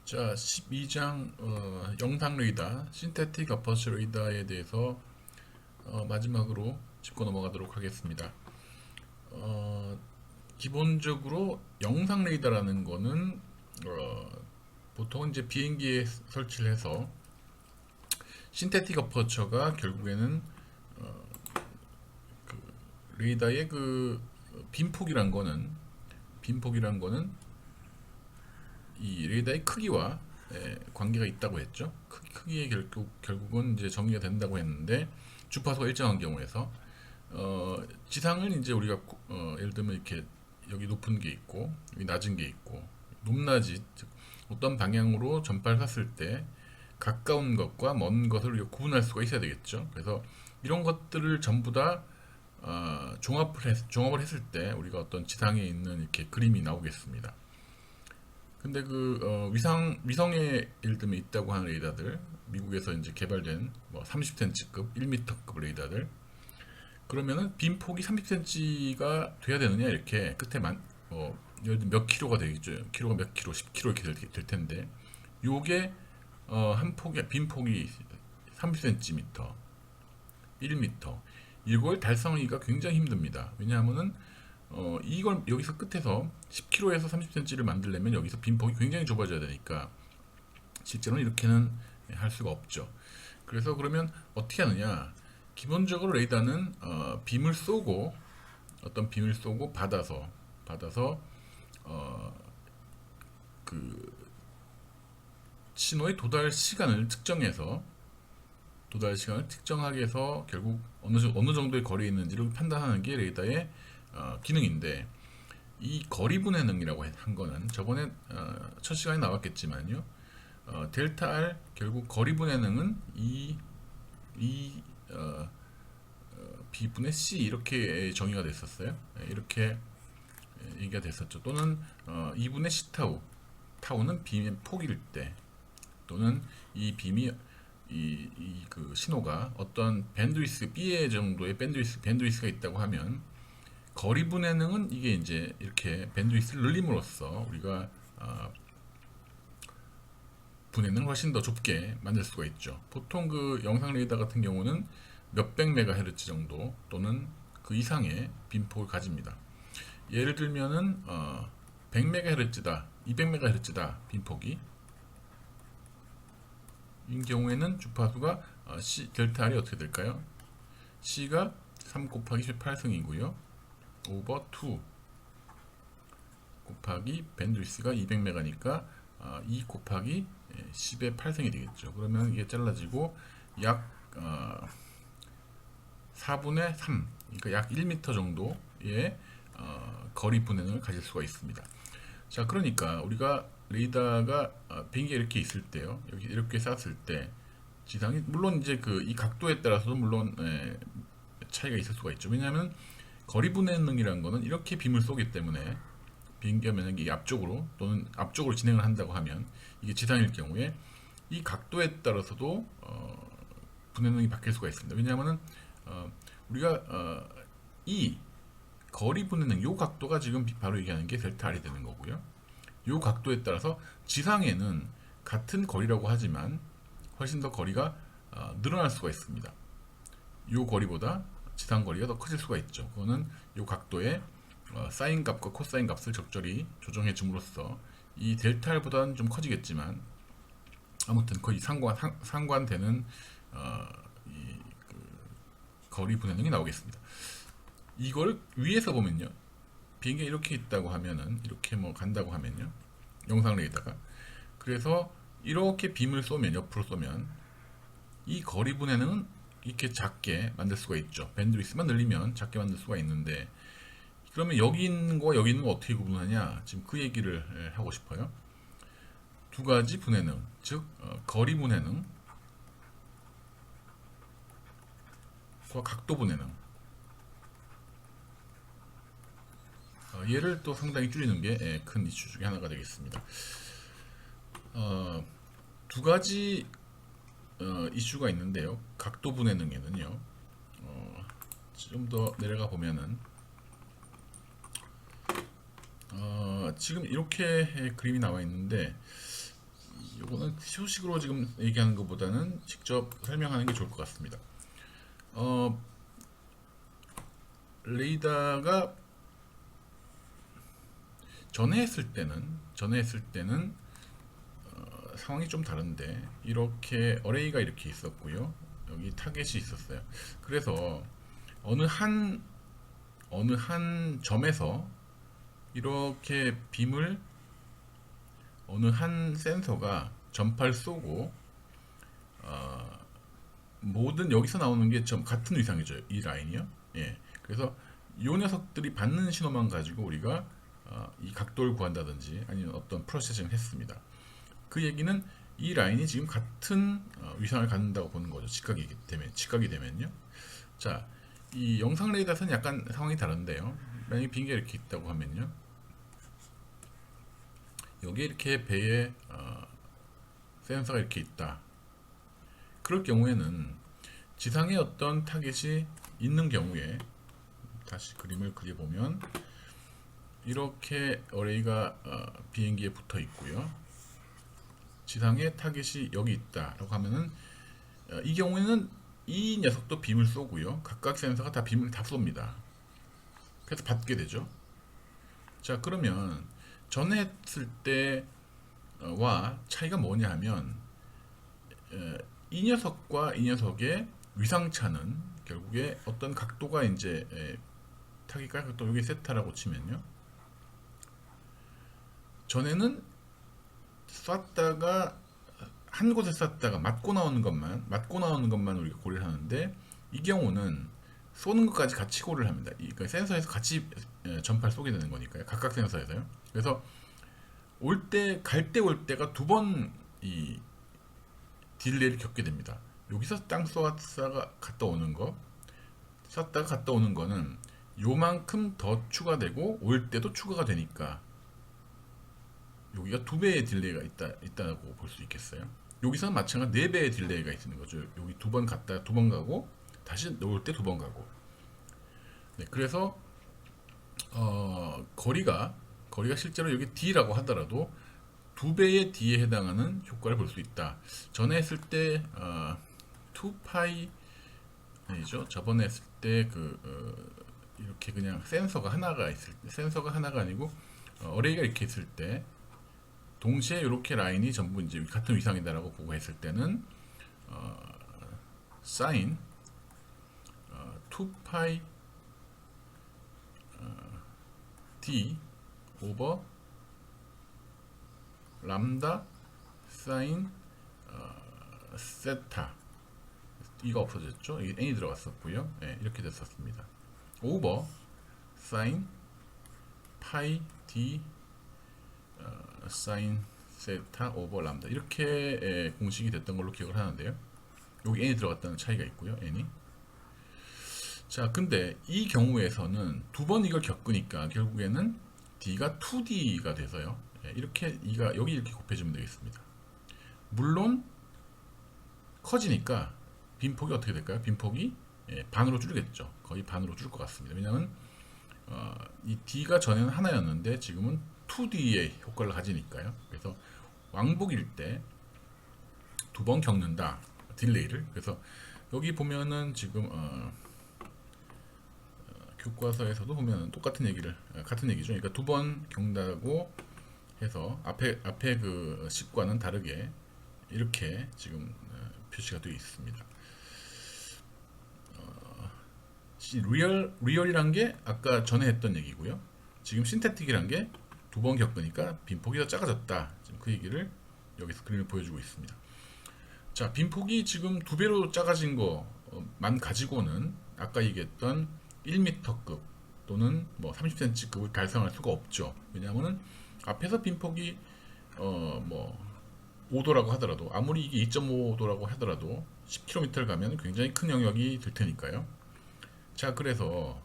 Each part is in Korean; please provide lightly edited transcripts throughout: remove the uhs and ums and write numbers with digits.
자, 12장 영상 레이더, 신테틱 어퍼처 레이더에 대해서 마지막으로 짚고 넘어가도록 하겠습니다. 어, 기본적으로 영상 레이더라는 거는 보통 이제 비행기에 설치를 해서 신테틱 어퍼처가 결국에는 레이더의 그 빈폭이란 거는 이 레이더의 크기와 관계가 있다고 했죠. 크기에 결국은 이제 정의가 된다고 했는데 주파수가 일정한 경우에서 지상은 이제 우리가 예를 들면 이렇게 여기 높은 게 있고 여기 낮은 게 있고 높낮이 즉 어떤 방향으로 전파를 쐈을 때 가까운 것과 먼 것을 우리가 구분할 수가 있어야 되겠죠. 그래서 이런 것들을 전부 다 종합을 했을 때 우리가 어떤 지상에 있는 이렇게 그림이 나오겠습니다. 근데 위성에 예를 들면 있다고 하는 레이더들, 미국에서 이제 개발된 뭐 30cm급, 1m급 레이더들, 그러면은 빈 폭이 30cm가 돼야 되느냐 이렇게 끝에만 예를 들면 몇 킬로가 되겠죠. 킬로가 몇 킬로, 10킬로 이렇게 될 텐데, 요게 한 폭의 빈 폭이 30cm, 1m, 이걸 달성하기가 굉장히 힘듭니다. 왜냐하면은 이걸 여기서 끝에서 10km에서 30cm를 만들려면 여기서 빈폭이 굉장히 좁아져야 되니까 실제로는 이렇게는 할 수가 없죠. 그래서 그러면 어떻게 하느냐? 기본적으로 레이더는 어떤 빔을 쏘고 받아서 그 신호의 도달 시간을 특정하게 해서 결국 어느 정도의 거리에 있는지를 판단하는 게 레이더의 기능인데, 이 거리 분해능이라고 한 거는 저번에 첫 시간에 나왔겠지만요. 델타 R 결국 거리 분해능은 이 B 분의 C 이렇게 정의가 됐었어요. 이렇게 얘기가 됐었죠. 또는 2분의 C 타우는 빔의 폭일 때, 또는 이 빔이 그 신호가 어떤 밴드위스 B의 정도의 밴드위스가 있다고 하면 거리 분해능은 이게 이제 이렇게 밴드위스를 늘림으로써 우리가 분해능을 훨씬 더 좁게 만들 수가 있죠. 보통 그 영상 레이더 같은 경우는 몇백 메가헤르츠 정도 또는 그 이상의 빈폭을 가집니다. 예를 들면은 100메가헤르츠다, 200메가헤르츠다 빈폭이, 이 경우에는 주파수가 델타 R이 어떻게 될까요? C가 3 곱하기 18승이고요. 오버 2 곱하기 밴드위스가 200메가니까 2 곱하기 10의 8승이 되겠죠. 그러면 이게 잘라지고 약 4분의 3, 그러니까 약 1m 정도의 거리 분해능을 가질 수가 있습니다. 자, 그러니까 우리가 레이더가 비행기가 이렇게 있을 때요, 여기 이렇게 쐈을 때 지상이 물론 이제 이 각도에 따라서도 물론 차이가 있을 수가 있죠. 왜냐하면 거리 분해능이라는 거는 이렇게 빔을 쏘기 때문에 비행기가 만약에 앞쪽으로 진행을 한다고 하면 이게 지상일 경우에 이 각도에 따라서도 분해능이 바뀔 수가 있습니다. 왜냐하면은 우리가 이 거리 분해능, 요 각도가 지금 바로 얘기하는 게 델타 R이 되는 거고요. 요 각도에 따라서 지상에는 같은 거리라고 하지만 훨씬 더 거리가 늘어날 수가 있습니다. 요 거리보다 지상 거리가 더 커질 수가 있죠. 그거는 요 각도의 사인 값과 코사인 값을 적절히 조정해 줌으로써 이 델타 R보다는 좀 커지겠지만 아무튼 거의 상관되는 거리 분해능이 나오겠습니다. 이걸 위에서 보면요, 비행기가 이렇게 있다고 하면은, 이렇게 뭐 간다고 하면요, 영상 레이더가, 그래서 이렇게 빔을 쏘면, 옆으로 쏘면 이 거리 분해능은 이렇게 작게 만들 수가 있죠. 밴드위스만 늘리면 작게 만들 수가 있는데, 그러면 여기 있는 거와 여기 있는 거 어떻게 구분하냐, 지금 그 얘기를 하고 싶어요. 두 가지 분해능, 즉 거리 분해능과 각도 분해능, 얘를 또 상당히 줄이는 게 큰 이슈 중에 하나가 되겠습니다. 두 가지 이슈가 있는데요. 각도 분해능에는요, 좀 더 내려가 보면은 지금 이렇게 그림이 나와 있는데 이거는 수식으로 지금 얘기하는 것보다는 직접 설명하는 게 좋을 것 같습니다. 레이더가 전에 했을 때는 상황이 좀 다른데, 이렇게 어레이가 이렇게 있었고요, 여기 타겟이 있었어요. 그래서 어느 한 점에서 이렇게 빔을 어느 한 센서가 전파를 쏘고, 모든 여기서 나오는 게 좀 같은 위상이죠, 이 라인이요. 예. 그래서 이 녀석들이 받는 신호만 가지고 우리가 이 각도를 구한다든지 아니면 어떤 프로세싱을 했습니다. 그 얘기는 이 라인이 지금 같은 위상을 갖는다고 보는 거죠. 직각이 되면요. 자, 이 영상 레이더는 약간 상황이 다른데요. 만약에 빈게 이렇게 있다고 하면요, 여기에 이렇게 배에 센서가 이렇게 있다. 그럴 경우에는 지상에 어떤 타겟이 있는 경우에, 다시 그림을 그려보면 이렇게 어레이가 비행기에 붙어 있고요, 지상에 타겟이 여기 있다라고 하면은, 이 경우에는 이 녀석도 빔을 쏘고요, 각각 센서가 다 빔을 다 쏩니다. 그래서 받게 되죠. 자, 그러면 전에 했을 때와 차이가 뭐냐 하면, 이 녀석과 이 녀석의 위상차는 결국에 어떤 각도가 이제 타깃과 각도, 여기 세타라고 치면요, 전에는 쐈다가 한 곳에 쐈다가 맞고 나오는 것만 우리가 고려를 하는데, 이 경우는 쏘는 것까지 같이 고려를 합니다. 그러니까 센서에서 같이 전파를 쏘게 되는 거니까요, 각각 센서에서요. 그래서 갈 때 올 때가 두 번 이 딜레이를 겪게 됩니다. 여기서 땅 쏘았다가 갔다 오는 거는 요만큼 더 추가되고 올 때도 추가가 되니까 여기가 두 배의 딜레이가 있다고 볼 수 있겠어요. 여기서는 마찬가지로 네 배의 딜레이가 있는 거죠. 여기 두 번 갔다 두 번 가고, 다시 올 때 두 번 가고. 네, 그래서 거리가 실제로 여기 D라고 하더라도 두 배의 D에 해당하는 효과를 볼 수 있다. 전에 했을 때 2파이 아니죠. 저번에 했을 때 이렇게 그냥 센서가 하나가 아니고 어레이가 이렇게 있을 때 동시에 이렇게 라인이 전부 이제 같은 위상이다라고 보고 했을 때는 사인 2파이 D 오버 람다 사인 세타, 이가 없어졌죠. 이게 n이 들어갔었고요. 네, 이렇게 됐었습니다. 오버 사인 파이 d 사인 세타 오버 람다, 이렇게 공식이 됐던 걸로 기억을 하는데요. 여기 n이 들어갔다는 차이가 있고요. n이. 자, 근데 이 경우에서는 두 번 이걸 겪으니까 결국에는 d가 2d가 돼서요. 이렇게 여기 이렇게 곱해주면 되겠습니다. 물론 커지니까 빈폭이 어떻게 될까요? 빈폭이 반으로 줄겠죠. 거의 반으로 줄 것 같습니다. 왜냐하면 이 D가 전에는 하나였는데 지금은 2D의 효과를 가지니까요. 그래서 왕복일 때 두 번 겪는다, 딜레이를. 그래서 여기 보면은 지금 교과서에서도 보면 똑같은 얘기죠. 그러니까 두 번 겪는다고 해서 앞에 그 식과는 다르게 이렇게 지금 표시가 되어 있습니다. 리얼이란 게 아까 전에 했던 얘기고요. 지금 신테틱이란 게 두 번 겪으니까 빈폭이 더 작아졌다. 지금 그 얘기를 여기서 그림을 보여주고 있습니다. 자, 빈폭이 지금 두 배로 작아진 것만 가지고는 아까 얘기했던 1m급 또는 뭐 30cm급을 달성할 수가 없죠. 왜냐하면 앞에서 빈폭이 뭐 5도라고 하더라도, 아무리 이게 2.5도라고 하더라도 10km를 가면 굉장히 큰 영역이 될 테니까요. 자, 그래서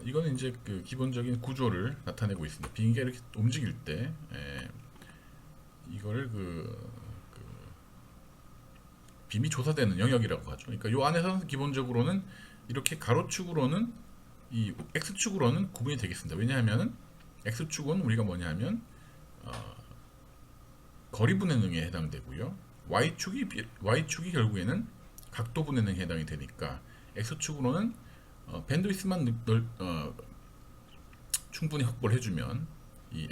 이거는 이제 그 기본적인 구조를 나타내고 있습니다. 비행기가 이렇게 움직일 때 이거를 빔이 조사되는 영역이라고 하죠. 그러니까 이 안에서는 기본적으로는 이렇게 가로축으로는, 이 x축으로는 구분이 되겠습니다. 왜냐하면 x축은 우리가 뭐냐 하면 거리 분해능에 해당되고요. Y축이 결국에는 각도 분해능에 해당이 되니까 X축으로는 밴드위스만 충분히 확보를 해주면 이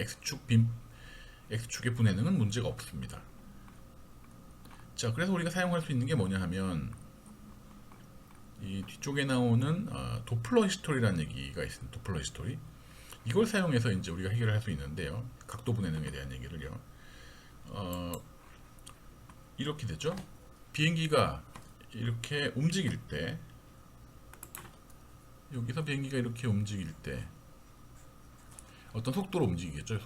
X축의 분해능은 문제가 없습니다. 자, 그래서 우리가 사용할 수 있는 게 뭐냐 하면 이 뒤쪽에 나오는 도플러 히스토리라는 얘기가 있습니다. 도플러 히스토리. 이걸 사용해서 이제 우리가 해결할 수 있는데요. 각도 분해능에 대한 얘기를요. 이렇게 되죠. 비행기가 이렇게 움직일 때, 여기서 비행기가 이렇게 움직일 때 어떤 속도로 움직이겠죠.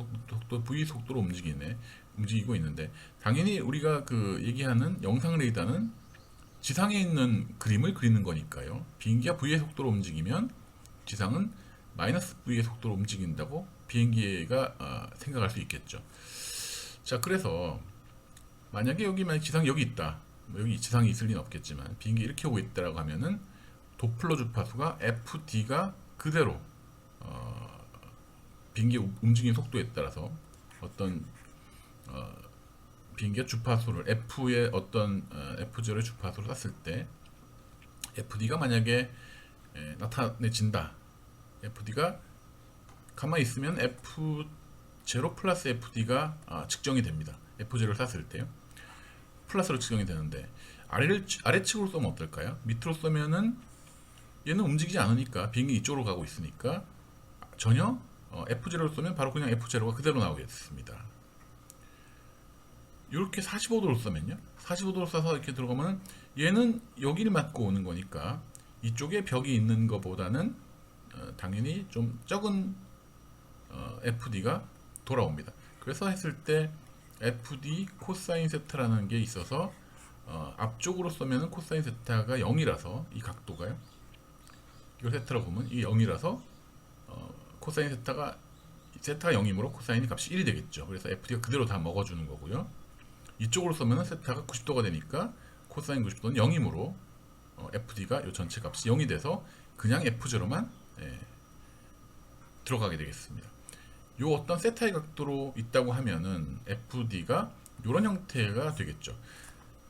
V 속도로 움직이고 있는데, 당연히 우리가 얘기하는 영상 레이더는 지상에 있는 그림을 그리는 거니까요. 비행기가 V의 속도로 움직이면 지상은 마이너스 V의 속도로 움직인다고 비행기가 생각할 수 있겠죠. 자, 그래서 만약에 지상이 여기 있다. 여기 지상이 있을 리는 없겠지만 비행기 이렇게 오고 있다라고 하면은 도플러 주파수가 FD가 그대로 비행기 움직이는 속도에 따라서 어떤 비행기가 주파수를 F의 어떤 F0의 주파수를 쐈을 때 FD가 만약에 나타내진다. FD가 가만히 있으면 F0 플러스 FD가 측정이 됩니다. F0를 쐈을 때요. 플러스로 측정이 되는데 아래측으로 쏘면 어떨까요? 밑으로 쏘면은 얘는 움직이지 않으니까 비행기 이쪽으로 가고 있으니까 전혀 F0를 쏘면 바로 그냥 F0가 그대로 나오겠습니다. 이렇게 45도로 쏘면요. 45도로 쏴서 이렇게 들어가면 얘는 여기를 맞고 오는 거니까 이쪽에 벽이 있는 것보다는 당연히 좀 적은 FD가 돌아옵니다. 그래서 했을 때 FD 코사인 세타라는 게 있어서 앞쪽으로 쏘면 코사인 세타가 0이라서 이 각도가요. 이걸 세타로 보면 이게 0이라서 코사인 세타가 0이므로 코사인이 값이 1이 되겠죠. 그래서 FD가 그대로 다 먹어주는 거고요. 이쪽으로 쏘면 세타가 90도가 되니까 코사인 90도는 0이므로 FD가 이 전체 값이 0이 돼서 그냥 F0만 들어가게 되겠습니다. 요 어떤 세타의 각도로 있다고 하면은 FD가 이런 형태가 되겠죠.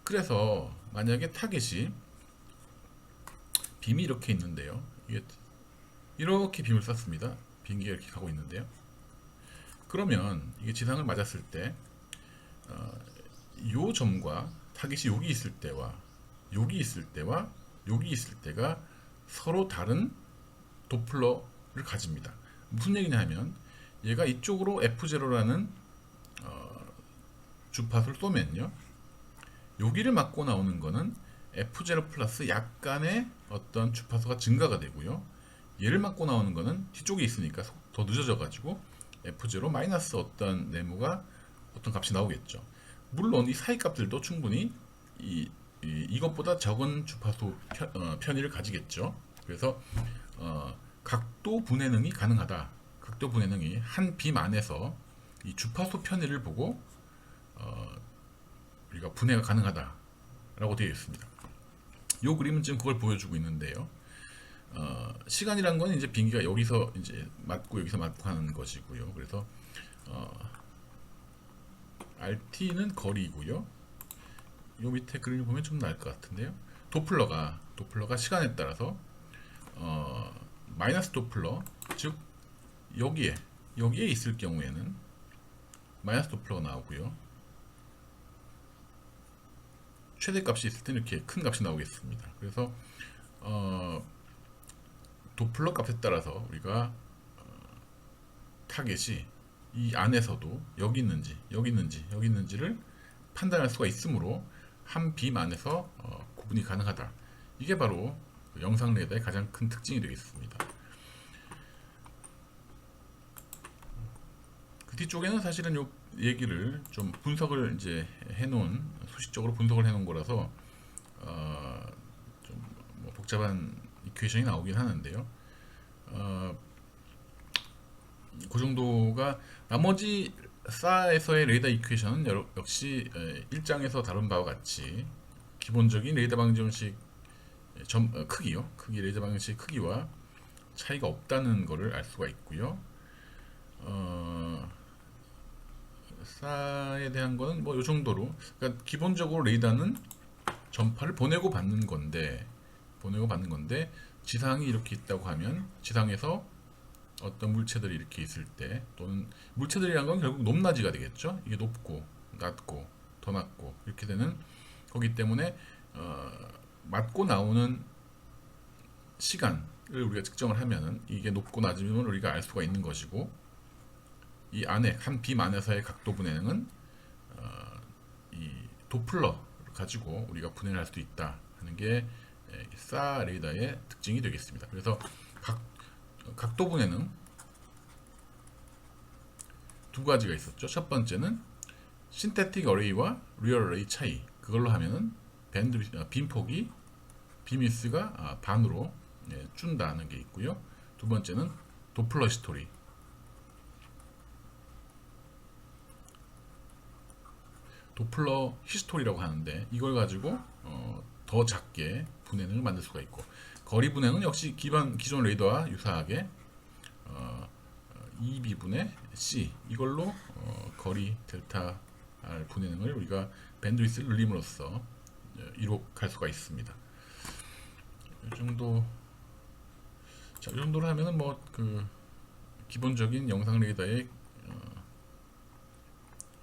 그래서 만약에 타겟이 빔이 이렇게 있는데요. 이게 이렇게 빔을 쐈습니다. 비행기가 이렇게 가고 있는데요. 그러면 이게 지상을 맞았을 때 요 점과 타겟이 여기 있을 때와 여기 있을 때와 여기 있을 때가 서로 다른 도플러를 가집니다. 무슨 얘기냐 하면 얘가 이쪽으로 F0라는 주파수를 쏘면요. 여기를 맞고 나오는 거는 F0 플러스 약간의 어떤 주파수가 증가가 되고요. 얘를 맞고 나오는 거는 뒤쪽에 있으니까 더 늦어져 가지고 F0 마이너스 어떤 네모가 어떤 값이 나오겠죠. 물론 이 사이 값들도 충분히 이것보다 적은 주파수 편의를 가지겠죠. 그래서 각도 분해능이 가능하다. 각도 분해능이 한 빔 안에서 이 주파수 편의를 보고 우리가 분해가 가능하다라고 되어 있습니다. 이 그림은 지금 그걸 보여주고 있는데요. 시간이란 건 이제 비행기가 여기서 이제 맞고 여기서 맞고 하는 것이고요. 그래서 RT는 거리고요. 요 밑에 그림을 보면 좀 나을 것 같은데요. 도플러가 시간에 따라서 마이너스 도플러, 즉 여기에 있을 경우에는 마이너스 도플러가 나오고요. 최대값이 있을 때는 이렇게 큰 값이 나오겠습니다. 그래서 도플러 값에 따라서 우리가 타겟이 이 안에서도 여기 있는지를 판단할 수가 있으므로 한 빔 안에서 구분이 가능하다. 이게 바로 영상 레이더의 가장 큰 특징이 되겠습니다. 그 뒤쪽에는 사실은 요 얘기를 좀 분석을 이제 해놓은 수식적으로 분석을 해놓은 거라서 좀 뭐 복잡한 이퀘이션이 나오긴 하는데요. 그 정도가 나머지 사에서의 레이더 이퀘이션은 역시 1장에서 다룬 바와 같이 기본적인 레이더 방정식 크기요. 레이더 방정식 크기와 차이가 없다는 것을 알 수가 있고요. 싸에 대한 거는 뭐 요 정도로. 그러니까 기본적으로 레이더는 전파를 보내고 받는 건데 지상이 이렇게 있다고 하면 지상에서 어떤 물체들이 이렇게 있을 때, 또는 물체들이란 건 결국 높낮이가 되겠죠. 이게 높고 낮고 더 낮고 이렇게 되는 거기 때문에 맞고 나오는 시간을 우리가 측정을 하면은 이게 높고 낮으면 우리가 알 수가 있는 것이고, 이 안에 한 빔 안에서의 각도 분해는 이 도플러를 가지고 우리가 분해를 할 수 있다 하는 게 싸 레이더의 특징이 되겠습니다. 그래서 각도 분해는 두 가지가 있었죠. 첫 번째는 신테틱 어레이와 리얼 어레이 차이, 그걸로 하면은 빔폭이 빔위스가 반으로 준다는 게 있고요. 두 번째는 도플러 히스토리. 도플러 히스토리라고 하는데, 이걸 가지고 더 작게 분해능을 만들 수가 있고, 거리 분해는 역시 기존 레이더와 유사하게 2B분의 C, 이걸로 거리 델타 R 분해능을 우리가 밴드위스를 늘림으로써 이룩할 수가 있습니다. 이 정도, 자, 이 정도로 하면은 뭐 그 기본적인 영상 레이더의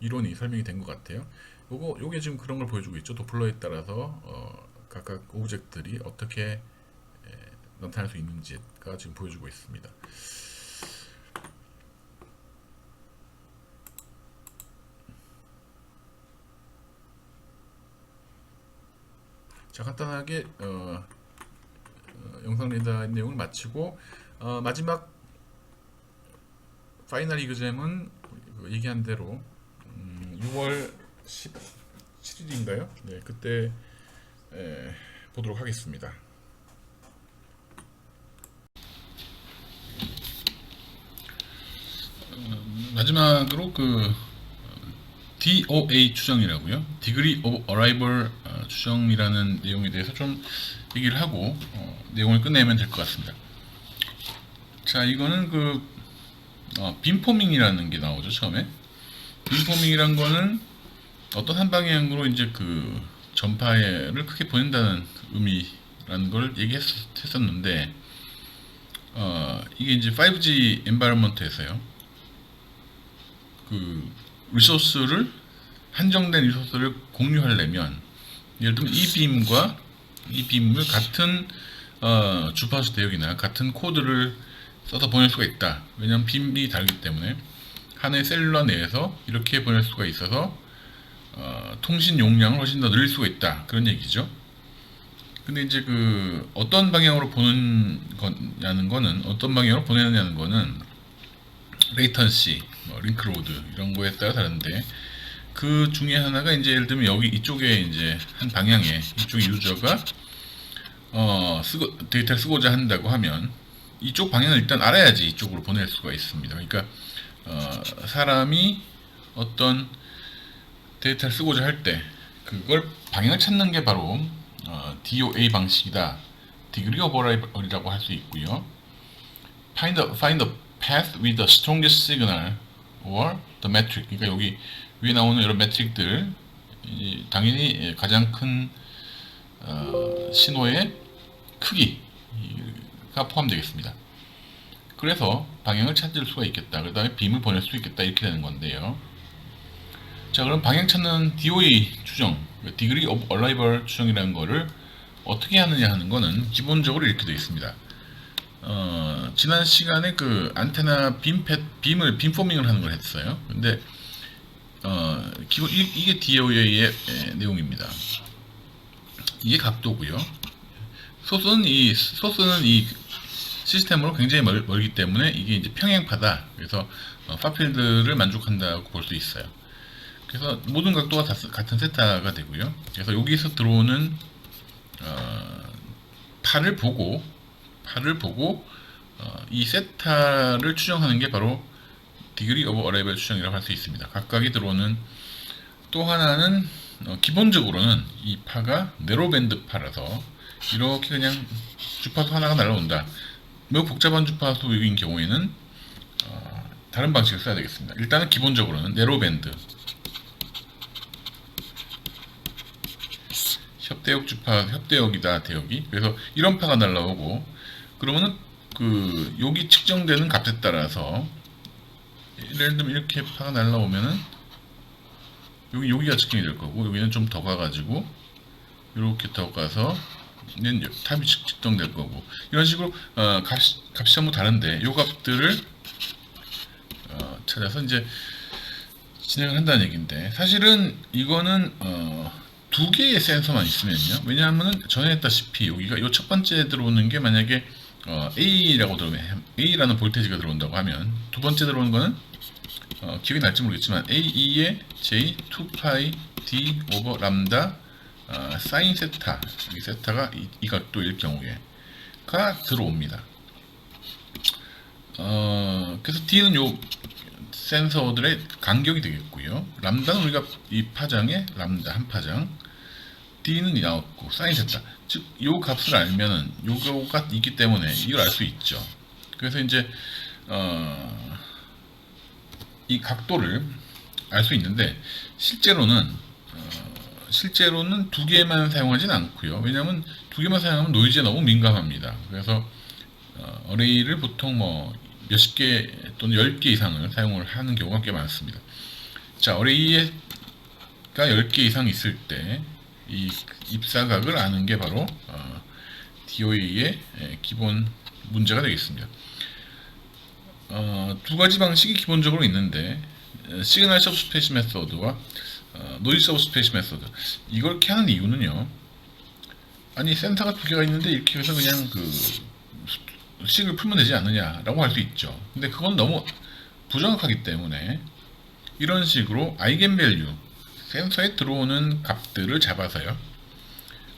이론이 설명이 된 것 같아요. 요게 지금 그런 걸 보여주고 있죠. 도플러에 따라서 각각 오브젝트들이 어떻게 나타날 수 있는지가 지금 보여주고 있습니다. 자, 간단하게 영상 레이더의 내용을 마치고, 마지막 파이널 이그잼은 얘기한 대로 6월 17일인가요? 네, 그때 보도록 하겠습니다. 마지막으로 그 DOA 추정이라고요. Degree of Arrival 추정이라는 내용에 대해서 좀 얘기를 하고 내용을 끝내면 될 것 같습니다. 자, 이거는 그 빔포밍이라는 게 나오죠. 처음에 빔포밍이란 거는 어떤 한 방향으로 이제 그 전파를 크게 보낸다는 의미라는 걸 얘기했었는데, 이게 이제 5G 엔바이러먼트에서요, 그 한정된 리소스를 공유하려면, 예를 들면 이 빔을 같은 주파수 대역이나 같은 코드를 써서 보낼 수가 있다. 왜냐하면 빔이 다르기 때문에 하나의 셀룰러 내에서 이렇게 보낼 수가 있어서 통신 용량을 훨씬 더 늘릴 수가 있다, 그런 얘기죠. 근데 이제 그 어떤 방향으로 보내느냐는 거는 레이턴시, 링크 로드 이런 거에 따라 다른데, 그 중에 하나가 이제 예를 들면 여기 이쪽에 이제 한 방향에 이쪽 유저가 데이터를 쓰고자 한다고 하면 이쪽 방향을 일단 알아야지 이쪽으로 보낼 수가 있습니다. 그러니까 사람이 어떤 데이터를 쓰고자 할 때 그걸 방향을 찾는 게 바로 DOA 방식이다. Degree of Arrival이라고 할 수 있고요. Find a path with the strongest signal or the metric. 그러니까 여기 위에 나오는 이런 매트릭들, 당연히 가장 큰 신호의 크기가 포함되겠습니다. 그래서 방향을 찾을 수가 있겠다. 그 다음에 빔을 보낼 수 있겠다. 이렇게 되는 건데요. 자, 그럼 방향 찾는 DOA 추정, Degree of Arrival 추정이라는 거를 어떻게 하느냐 하는 거는 기본적으로 이렇게 되어 있습니다. 지난 시간에 그 안테나 빔포밍을 하는 걸 했어요. 근데 이게 DOA의 내용입니다. 이게 각도고요. 소스는 이 시스템으로 굉장히 멀기 때문에 이게 이제 평행파다. 그래서 파필드를 만족한다고 볼 수 있어요. 그래서 모든 각도가 다 같은 세타가 되고요. 그래서 여기서 들어오는 팔을 보고 이 세타를 추정하는 게 바로 Degree of Arrival 추정이라고 할 수 있습니다. 각각이 들어오는, 또 하나는 기본적으로는 이 파가 네로밴드 파라서 이렇게 그냥 주파수 하나가 날아온다. 매우 복잡한 주파수인 경우에는 다른 방식을 써야 되겠습니다. 일단은 기본적으로는 네로밴드 대역 주파 협대역이다 대역이. 그래서 이런 파가 날라오고, 그러면은 그 여기 측정되는 값에 따라서 예를 들면 이렇게 파가 날라오면은 여기가 측정이 될 거고, 여기는 좀 더 가가지고 이렇게 더 가서 탑이 측정될 거고, 이런 식으로 값이 전부 다른데 요 값들을 찾아서 이제 진행을 한다는 얘기인데, 사실은 이거는 두 개의 센서만 있으면요. 왜냐하면 전에 했다시피 여기가 요 첫 번째 들어오는 게 만약에 A라고 들어오면, A라는 볼테이지가 들어온다고 하면, 두 번째 들어오는 거는 기억이 날지 모르겠지만 A2의 J 2파이 D 오버 람다 사인 세타, 이 세타가 이 각도일 경우에가 들어옵니다. 그래서 D는 요 센서들의 간격이 되겠고요. 람다는 우리가 이 파장의 람다 한 파장, D는 나왔고 사인 세타, 즉 요 값을 알면은 요거가 있기 때문에 이걸 알 수 있죠. 그래서 이제 이 각도를 알 수 있는데, 실제로는 두 개만 사용하진 않고요. 왜냐하면 두 개만 사용하면 노이즈에 너무 민감합니다. 그래서 어레이를 보통 뭐 몇십 개 또는 10개 이상을 사용을 하는 경우가 꽤 많습니다. 자, 어레이가 10개 이상 있을 때 이 입사각을 아는 게 바로 DOA의 기본 문제가 되겠습니다. 두 가지 방식이 기본적으로 있는데, 시그널 서브스페이스 메소드와 노이즈 서브스페이스 메소드. 이걸 이렇게 하는 이유는요, 아니 센서가 두 개가 있는데 이렇게 해서 그냥 그 식을 풀면 되지 않느냐라고 할 수 있죠. 근데 그건 너무 부정확하기 때문에 이런 식으로 아이겐밸류, 센서에 들어오는 값들을 잡아서요,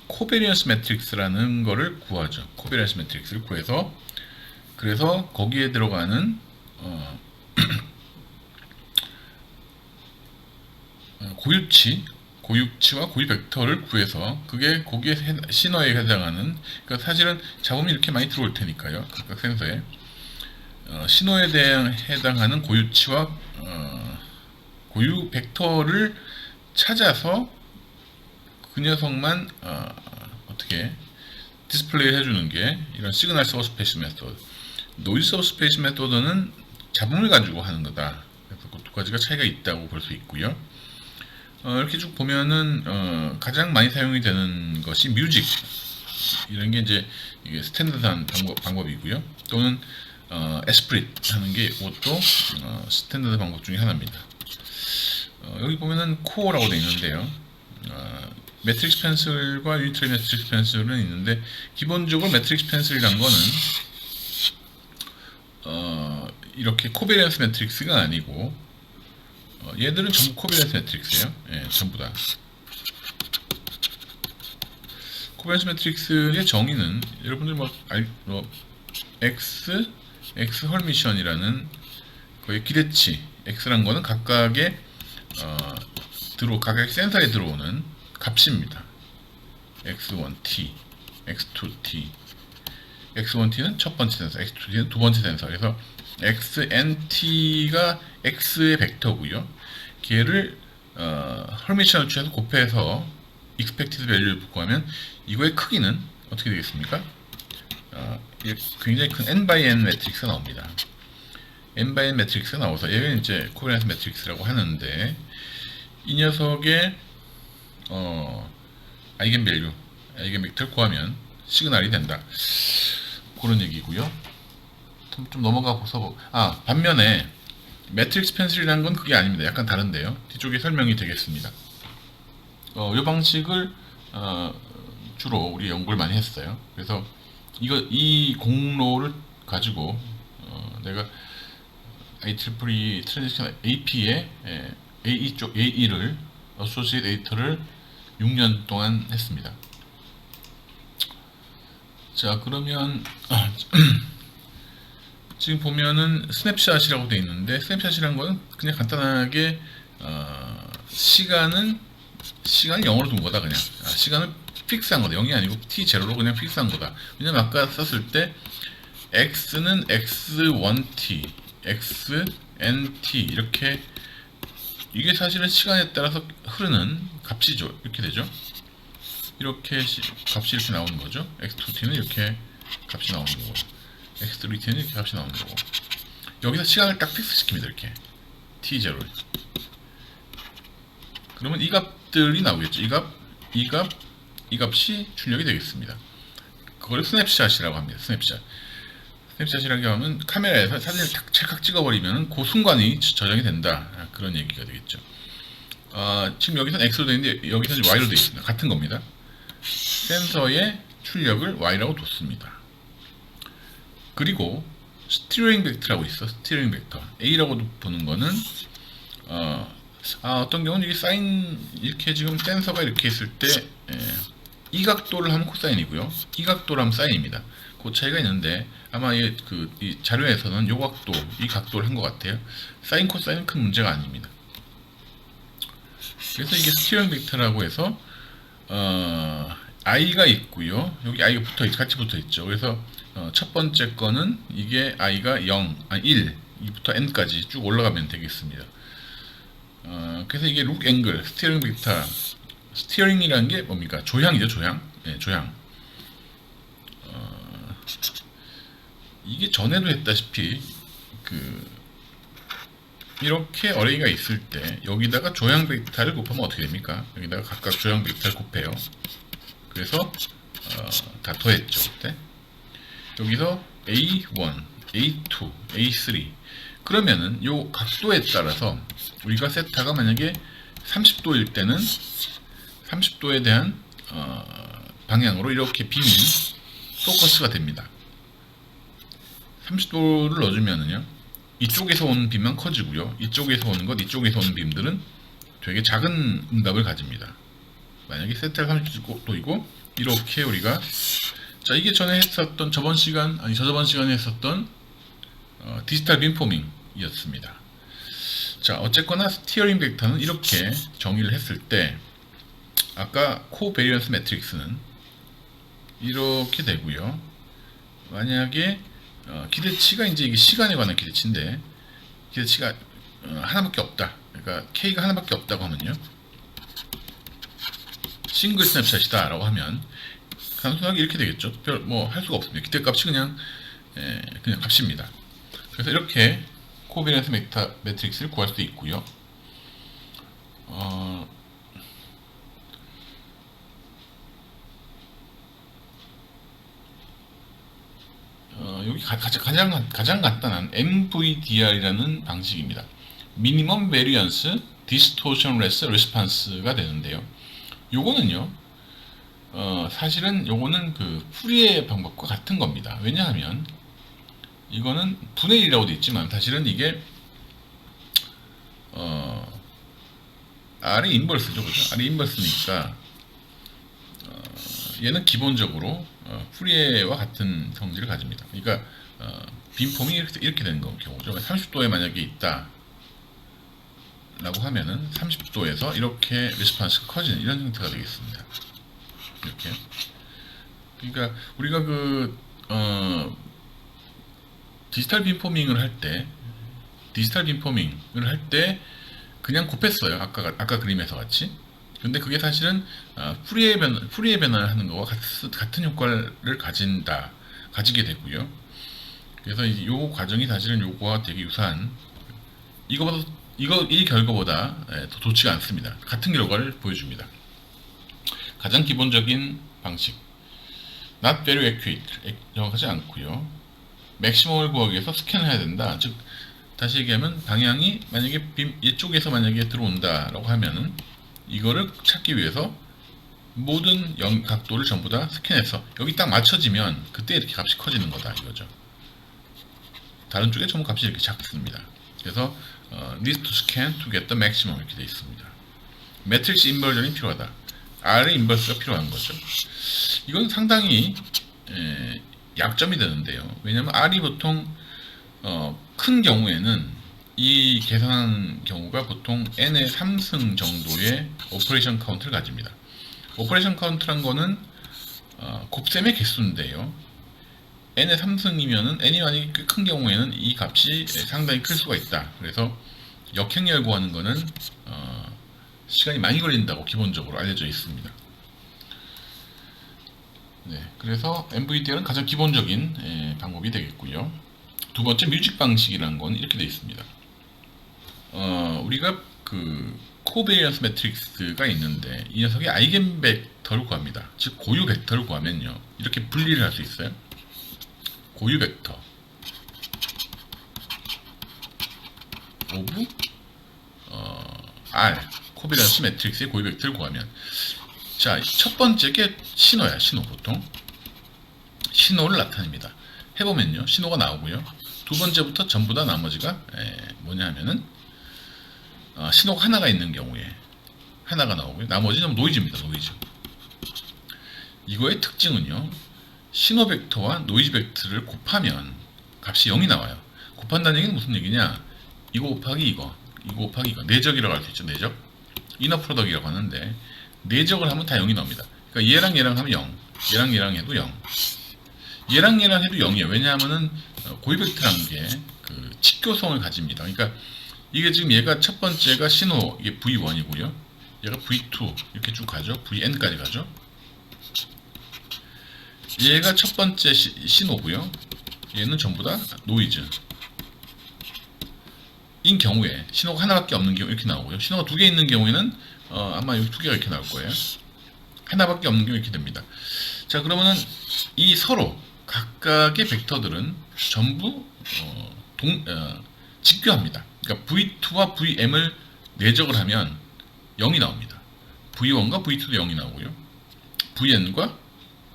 코베리언스 매트릭스라는 거를 구하죠. 코베리언스 매트릭스를 구해서, 그래서 거기에 들어가는 고유치와 고유 벡터를 구해서, 그게 거기에 신호에 해당하는, 그러니까 사실은 잡음이 이렇게 많이 들어올 테니까요, 각각 센서에 신호에 해당하는 고유치와 고유 벡터를 찾아서 그 녀석만 어떻게 디스플레이 해주는 게 이런 시그널 서브스페이스 메소드. 노이즈 서브스페이스 메소드는 잡음을 가지고 하는 거다. 그래서 그 두 가지가 차이가 있다고 볼 수 있고요. 이렇게 쭉 보면은 가장 많이 사용이 되는 것이 뮤직, 이런 게 이제 이게 스탠다드한 방법이고요. 또는 에스프릿 하는 게 이것도 스탠다드 방법 중에 하나입니다. 여기 보면은 코어라고 되어 있는데요. 매트릭스 펜슬과 유니트리 매트릭스 펜슬은 있는데, 기본적으로 매트릭스 펜슬이란 거는 이렇게 코베리언스 매트릭스가 아니고, 얘들은 전부 코베리언스 매트릭스예요. 예, 전부 다. 코베리언스 매트릭스의 정의는 여러분들 X 헐미션이라는 거의 기대치, X란 거는 각각의 각각 센서에 들어오는 값입니다. X1T, X2T, X1T는 첫 번째 센서, X2T는 두 번째 센서. 그래서 XNT가 X의 벡터고요. 걔를 헐미션을 취해서 곱해서 expected value를 구하면 이거의 크기는 어떻게 되겠습니까? 굉장히 큰 n by n 매트릭스가 나옵니다. n by n 매트릭스가 나와서 얘는 이제 코베리언스 매트릭스라고 하는데, 이 녀석의 아이겐밸류, 아이겐벡터를 구하면 시그널이 된다. 그런 얘기고요. 좀 넘어가 보서 반면에 매트릭스 펜슬이라는 건 그게 아닙니다. 약간 다른데요. 뒤쪽에 설명이 되겠습니다. 이 방식을 주로 우리 연구를 많이 했어요. 그래서 이 공로를 가지고 내가 IEEE 트랜지션 AP에 AE 쪽 AE를 어소시에이트 에디터를 6년 동안 했습니다. 자, 그러면 지금 보면은 스냅샷이라고 되어 있는데, 스냅샷이라는 거는 그냥 간단하게 시간을 0으로 둔 거다. 그냥 시간을 픽스한 거다. 0이 아니고 t0로 그냥 픽스한 거다. 왜냐면 아까 썼을 때 x는 x1t, xnt 이렇게, 이게 사실은 시간에 따라서 흐르는 값이죠. 이렇게 되죠. 이렇게 값이 이렇게 나오는 거죠. x2t는 이렇게 값이 나오는 거고, x3t는 이렇게 값이 나오는 거고, 여기서 시간을 딱 픽스 시킵니다. 이렇게 t0를. 그러면 이 값들이 나오겠죠. 이 값이 출력이 되겠습니다. 그걸 스냅샷이라고 합니다. 스냅샷이라고 하면 카메라에서 사진을 탁 찰칵 찍어버리면 그 순간이 저장이 된다. 그런 얘기가 되겠죠. 지금 여기서는 X로 되어 있는데 여기서는 Y로 되어 있습니다. 같은 겁니다. 센서의 출력을 Y라고 뒀습니다. 그리고 스티어링 벡터라고 있어. 스티어링 벡터. A라고 보는 거는 어떤 경우는 이게 사인 이렇게 지금 센서가 이렇게 있을 때 이 각도를 하면 코사인이고요. 이 각도를 하면 사인입니다. 그 차이가 있는데 아마 이 자료에서는 이 각도를 한 것 같아요. 사인 코사인은 큰 문제가 아닙니다. 그래서 이게 스티어링 벡터라고 해서 i가 있고요. 여기 i가 같이 붙어 있죠. 그래서 첫 번째 거는 이게 i가 1부터 n까지 쭉 올라가면 되겠습니다. 그래서 이게 룩 앵글, 스티어링 벡터, 스티어링이라는 게 뭡니까? 조향이죠, 조향. 네, 조향. 이게 전에도 했다시피 이렇게 어레이가 있을 때 여기다가 조향 벡터를 곱하면 어떻게 됩니까? 여기다가 각각 조향 벡터를 곱해요. 그래서 다 더했죠, 그때. 여기서 A1, A2, A3. 그러면은 요 각도에 따라서 우리가 세타가 만약에 30도일 때는 30도에 대한 방향으로 이렇게 빔이 포커스가 됩니다. 30도를 넣어주면은요, 이쪽에서 오는 빔만 커지고요, 이쪽에서 오는 빔들은 되게 작은 음각을 가집니다. 만약에 세타가 30도이고 이렇게 우리가 이게 전에 했었던 저번 시간에 했었던 디지털 빔포밍이었습니다. 자, 어쨌거나 스티어링 벡터는 이렇게 정의를 했을 때 아까 코베리언스 매트릭스는 이렇게 되고요. 만약에 기대치가 이제 이게 시간에 관한 기대치인데 기대치가 하나밖에 없다. 그러니까 K가 하나밖에 없다고 하면요. 싱글 스냅샷이다 라고 하면 단순하게 이렇게 되겠죠. 별 뭐 할 수가 없습니다. 기대값이 그냥 값입니다. 그래서 이렇게 코베리언스 매트릭스를 구할 수 있고요. 여기 가장 간단한 MVDR이라는 방식입니다. Minimum Variance Distortionless Response가 되는데요. 요거는요, 사실은 요거는 푸리에 방법과 같은 겁니다. 왜냐하면 이거는 분의 1이라고 되어 있지만 사실은 이게 R이 인버스죠, 그죠? R이 인버스니까 얘는 기본적으로 푸리에와 같은 성질을 가집니다. 그러니까 빔폼이 이렇게 되는 경우죠. 30도에 만약에 있다 라고 하면은 30도에서 이렇게 레스판스가 커지는 이런 형태가 되겠습니다. 이렇게. 그러니까 우리가 디지털 빔포밍을 할 때 그냥 곱했어요. 아까 그림에서 같이. 근데 그게 사실은 푸리에 변화를 하는 거와 같은 효과를 가지게 되고요. 그래서 이 과정이 사실은 요거와 되게 유사한, 이 결과보다 더 좋지가 않습니다. 같은 결과를 보여줍니다. 가장 기본적인 방식, not very accurate, 정확하지 않고요. 맥시멈을 구하기 위해서 스캔을 해야 된다. 즉 다시 얘기하면 방향이 만약에 이쪽에서 만약에 들어온다라고 하면은 이거를 찾기 위해서 모든 각도를 전부 다 스캔해서 여기 딱 맞춰지면 그때 이렇게 값이 커지는 거다 이거죠. 다른 쪽에 전부 값이 이렇게 작습니다. 그래서 needs to scan to get the maximum 이렇게 되어 있습니다. 매트릭스 인버전이 필요하다. R의 인버스가 필요한 거죠. 이건 상당히 약점이 되는데요. 왜냐하면 R이 보통 큰 경우에는 이 계산한 경우가 보통 n의 3승 정도의 오퍼레이션 카운트를 가집니다. 오퍼레이션 카운트란 거는 곱셈의 개수인데요. n의 3승이면은 n이 만약에 꽤 큰 경우에는 이 값이 상당히 클 수가 있다. 그래서 역행열 구하는 거는 시간이 많이 걸린다고 기본적으로 알려져 있습니다. 네, 그래서 MVDL은 가장 기본적인 방법이 되겠고요. 두 번째 뮤직 방식이라는 건 이렇게 되어 있습니다. 우리가 그 코베리언스 매트릭스가 있는데 이 녀석이 아이겐 벡터를 구합니다. 즉 고유 벡터를 구하면요 이렇게 분리를 할 수 있어요. 고유 벡터 오브 R 코베리언스 매트릭스의 고유 벡터를 구하면 자 첫 번째 게 신호야. 신호 보통 신호를 나타냅니다. 해보면요 신호가 나오고요. 두 번째부터 전부 다 나머지가 뭐냐 하면은 신호가 하나가 있는 경우에 하나가 나오고요. 나머지는 노이즈입니다. 노이즈. 이거의 특징은요. 신호 벡터와 노이즈 벡터를 곱하면 값이 0이 나와요. 곱한다는 얘기는 무슨 얘기냐? 이거 곱하기 이거 곱하기 이거. 내적이라고 할 수 있죠. 내적. 이너 프로덕이라고 하는데 내적을 하면 다 0이 나옵니다. 그러니까 얘랑 얘랑 하면 0. 얘랑 얘랑 해도 0. 얘랑 얘랑 해도 0이에요. 왜냐하면은 고유 벡터라는 게 그 직교성을 가집니다. 그러니까 이게 지금 얘가 첫 번째가 신호 이게 V1이고요. 얘가 V2 이렇게 쭉 가죠. VN까지 가죠. 얘가 첫 번째 신호고요. 얘는 전부 다 노이즈. 인 경우에 신호가 하나밖에 없는 경우 이렇게 나오고요. 신호가 두 개 있는 경우에는 아마 여기 두 개가 이렇게 나올 거예요. 하나밖에 없는 경우 이렇게 됩니다. 자 그러면은 이 서로 각각의 벡터들은 전부 직교합니다. 그러니까 V2와 VM을 내적을 하면 0이 나옵니다. V1과 V2도 0이 나오고요.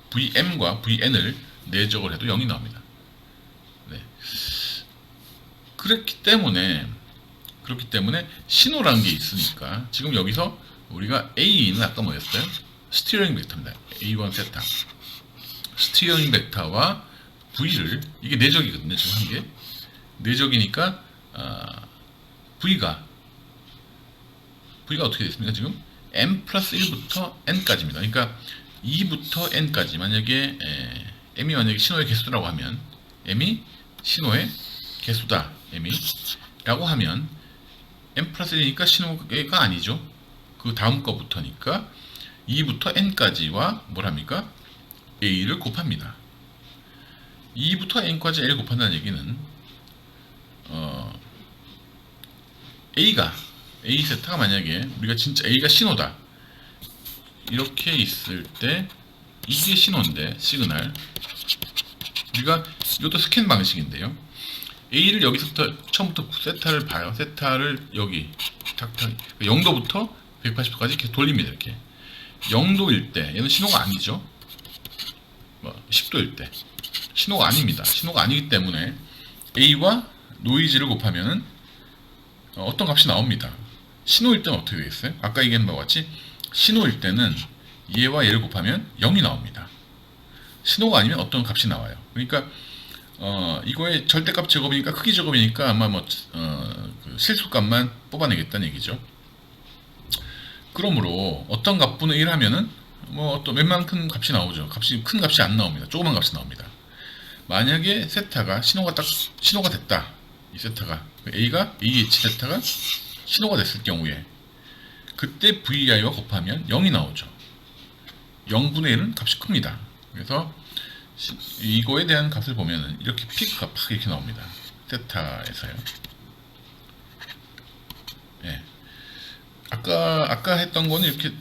VM과 VN을 내적을 해도 0이 나옵니다. 네. 그렇기 때문에 신호라는 게 있으니까 지금 여기서 우리가 A는 아까 뭐였어요? 스티어링 벡터입니다. A1 세타. 스티어링 벡터와 V를 이게 내적이거든요. 지금 한 게 내적이니까 V가 어떻게 됐습니까? 지금 M 플러스 1부터 N까지입니다. 그러니까 2부터 N까지 만약에 M이 만약에 신호의 개수라고 하면 M이 신호의 개수다. M이 라고 하면 M 플러스 1이니까 신호가 아니죠. 그 다음 거부터니까 2부터 N까지와 뭘 합니까? A를 곱합니다. 2부터 N까지 A를 곱한다는 얘기는 A 세타가 만약에 우리가 진짜 A가 신호다 이렇게 있을 때 이게 신호인데 시그널 우리가 이것도 스캔 방식인데요. A를 여기서부터 처음부터 세타를 봐요. 세타를 여기 탁탁 0도부터 180도까지 이렇게 돌립니다. 이렇게 0도일 때 얘는 신호가 아니죠. 10도일 때 신호가 아닙니다. 신호가 아니기 때문에 A와 노이즈를 곱하면은 어떤 값이 나옵니다. 신호일 때는 어떻게 되겠어요? 아까 얘기한 바와 같이 신호일 때는 얘와 얘를 곱하면 0이 나옵니다. 신호가 아니면 어떤 값이 나와요. 그러니까 이거의 절대값 제곱이니까 크기 제곱이니까 아마 그 실수값만 뽑아내겠다는 얘기죠. 그러므로 어떤 값분의 1 하면은 또 웬만큼 값이 나오죠. 큰 값이 안 나옵니다. 조그만 값이 나옵니다. 만약에 세타가 신호가 됐다. 이 세타가 A가 AH 세타가 신호가 됐을 경우에 그때 VI와 곱하면 0이 나오죠. 0분의 1은 값이 큽니다. 그래서 이거에 대한 값을 보면은 이렇게 피크가 팍 이렇게 나옵니다. 세타에서요. 예. 아까 했던 거는 이렇게